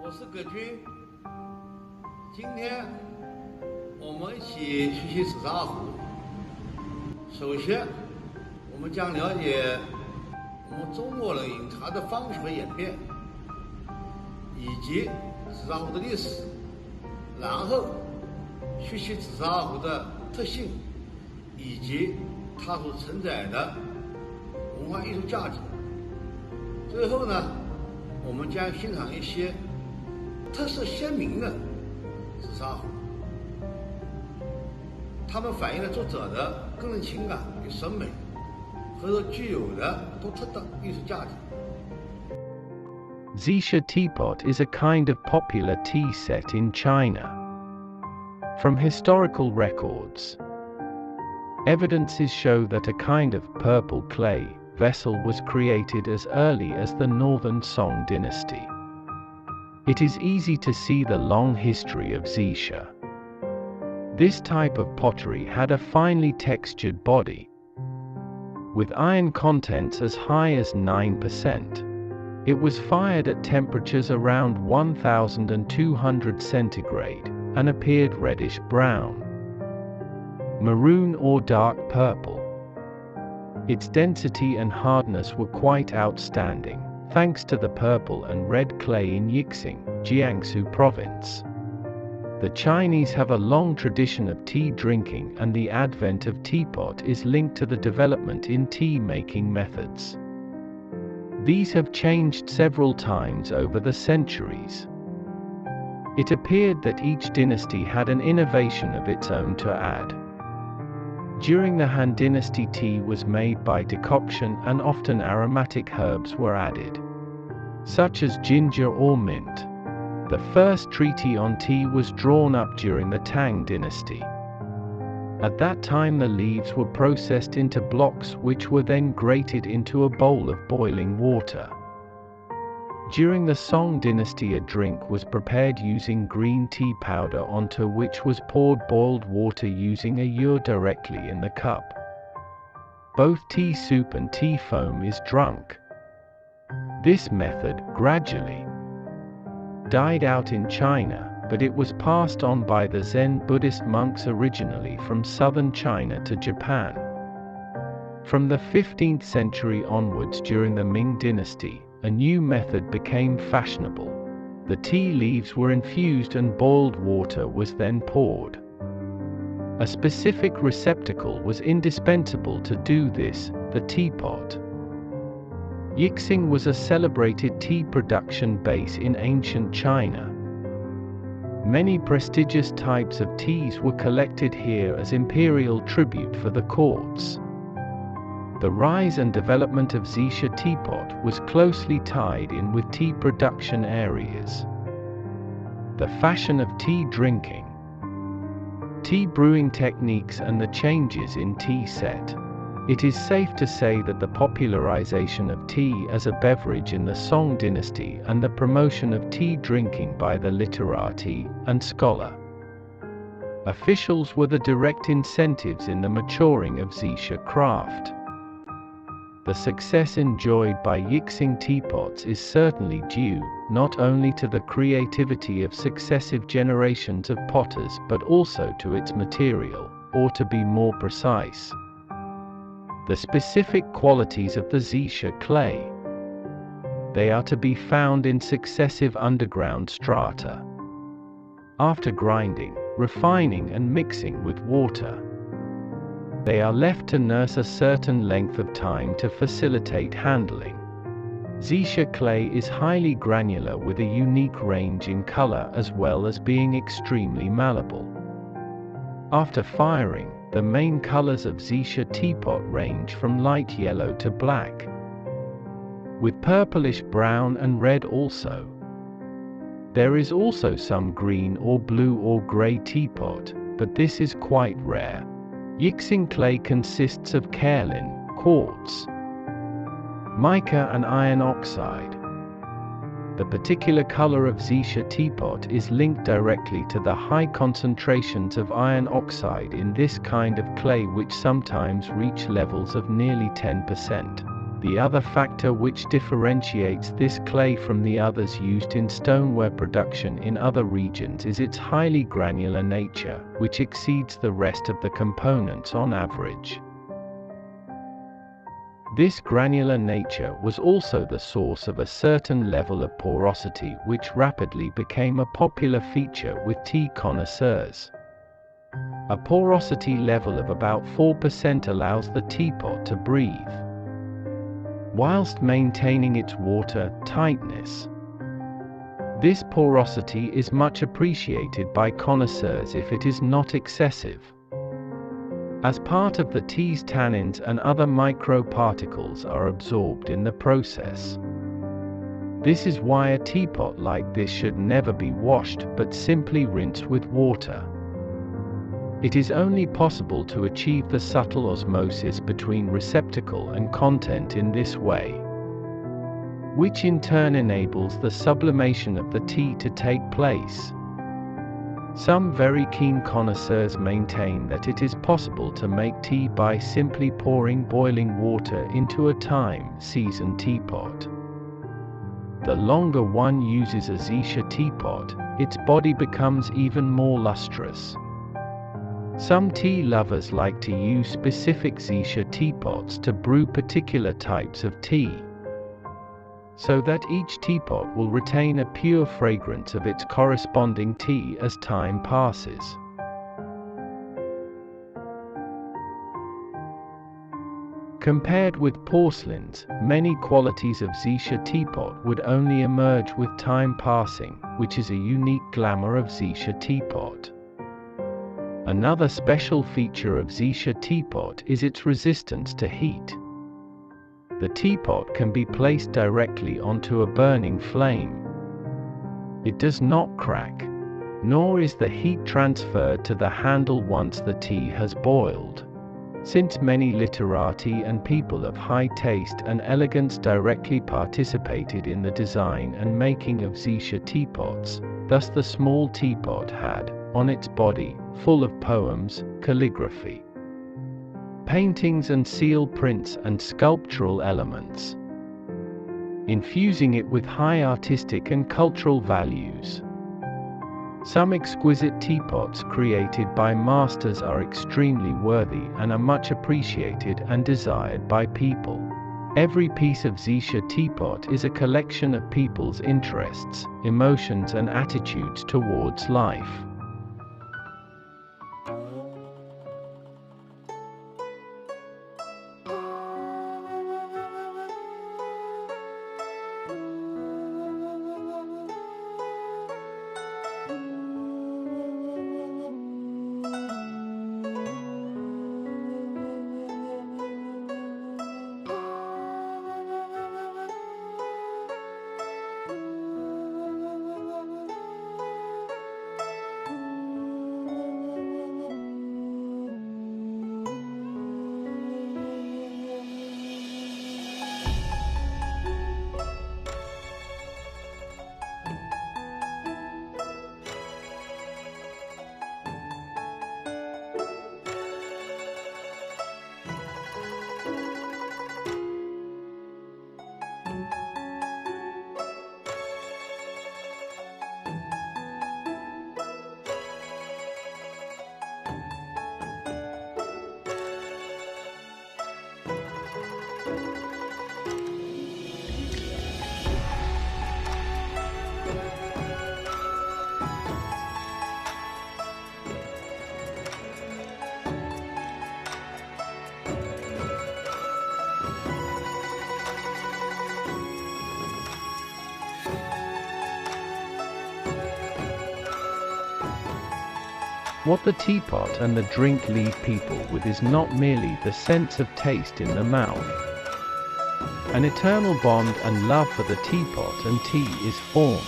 我是葛军。今天我们一起学习紫砂壶。首先，我们将了解我们中国人饮茶的方式和演变，以及紫砂壶的历史。然后，学习紫砂壶的特性，以及它所承载的文化艺术价值。最后呢，我们将欣赏一些特色鲜明的紫砂壶，它们反映了作者的个人情感与审美，和所具有的独特的艺术价值。Zisha Teapot is a kind of popular tea set in China. From historical records, evidences show that a kind of purple clay vessel was created as early as the Northern Song dynasty. It is easy to see the long history of Zisha. This type of pottery had a finely textured body, with iron contents as high as 9%. It was fired at temperatures around 1200 centigrade and appeared reddish brown, maroon or dark purple. Its density and hardness were quite outstanding, thanks to the purple and red clay in Yixing, Jiangsu province. The Chinese have a long tradition of tea drinking, and the advent of teapot is linked to the development in tea-making methods. These have changed several times over the centuries. It appeared that each dynasty had an innovation of its own to add. During the Han Dynasty, tea was made by decoction, and often aromatic herbs were added, such as ginger or mint. The first treaty on tea was drawn up during the Tang Dynasty. At that time, the leaves were processed into blocks, which were then grated into a bowl of boiling water. During the Song Dynasty, a drink was prepared using green tea powder, onto which was poured boiled water using a ewer directly in the cup. Both tea soup and tea foam is drunk. This method gradually died out in China, but it was passed on by the Zen Buddhist monks originally from southern China to Japan. From the 15th century onwards, during the Ming Dynasty, a new method became fashionable. The tea leaves were infused and boiled water was then poured. A specific receptacle was indispensable to do this, the teapot. Yixing was a celebrated tea production base in ancient China. Many prestigious types of teas were collected here as imperial tribute for the courts. The rise and development of Zisha teapot was closely tied in with tea production areas. The fashion of tea drinking, tea brewing techniques, and the changes in tea set. It is safe to say that the popularization of tea as a beverage in the Song Dynasty and the promotion of tea drinking by the literati and scholar officials were the direct incentives in the maturing of Zisha craft. The success enjoyed by Yixing teapots is certainly due not only to the creativity of successive generations of potters, but also to its material, or to be more precise, the specific qualities of the Zisha clay. They are to be found in successive underground strata. After grinding, refining and mixing with water, they are left to nurse a certain length of time to facilitate handling. Zisha clay is highly granular with a unique range in color, as well as being extremely malleable. After firing, the main colors of Zisha teapot range from light yellow to black, with purplish brown and red also. There is also some green or blue or gray teapot, but this is quite rare. Yixing clay consists of kaolin, quartz, mica and iron oxide. The particular color of Zisha teapot is linked directly to the high concentrations of iron oxide in this kind of clay, which sometimes reach levels of nearly 10%. The other factor which differentiates this clay from the others used in stoneware production in other regions is its highly granular nature, which exceeds the rest of the components on average. This granular nature was also the source of a certain level of porosity which rapidly became a popular feature with tea connoisseurs. A porosity level of about 4% allows the teapot to breathe, whilst maintaining its water tightness. This porosity is much appreciated by connoisseurs if it is not excessive. As part of the tea's tannins and other microparticles are absorbed in the process. This is why a teapot like this should never be washed but simply rinsed with water. It is only possible to achieve the subtle osmosis between receptacle and content in this way, which in turn enables the sublimation of the tea to take place. Some very keen connoisseurs maintain that it is possible to make tea by simply pouring boiling water into a time-seasoned teapot. The longer one uses a Zisha teapot, its body becomes even more lustrous. Some tea lovers like to use specific Zisha teapots to brew particular types of tea, so that each teapot will retain a pure fragrance of its corresponding tea as time passes. Compared with porcelains, many qualities of Zisha teapot would only emerge with time passing, which is a unique glamour of Zisha teapot. Another special feature of Zisha teapot is its resistance to heat. The teapot can be placed directly onto a burning flame. It does not crack, nor is the heat transferred to the handle once the tea has boiled. Since many literati and people of high taste and elegance directly participated in the design and making of Zisha teapots, thus the small teapot had, on its body, full of poems, calligraphy, paintings and seal prints and sculptural elements, infusing it with high artistic and cultural values. Some exquisite teapots created by masters are extremely worthy and are much appreciated and desired by people. Every piece of Zisha teapot is a collection of people's interests, emotions and attitudes towards life. What the teapot and the drink leave people with is not merely the sense of taste in the mouth. An eternal bond and love for the teapot and tea is formed.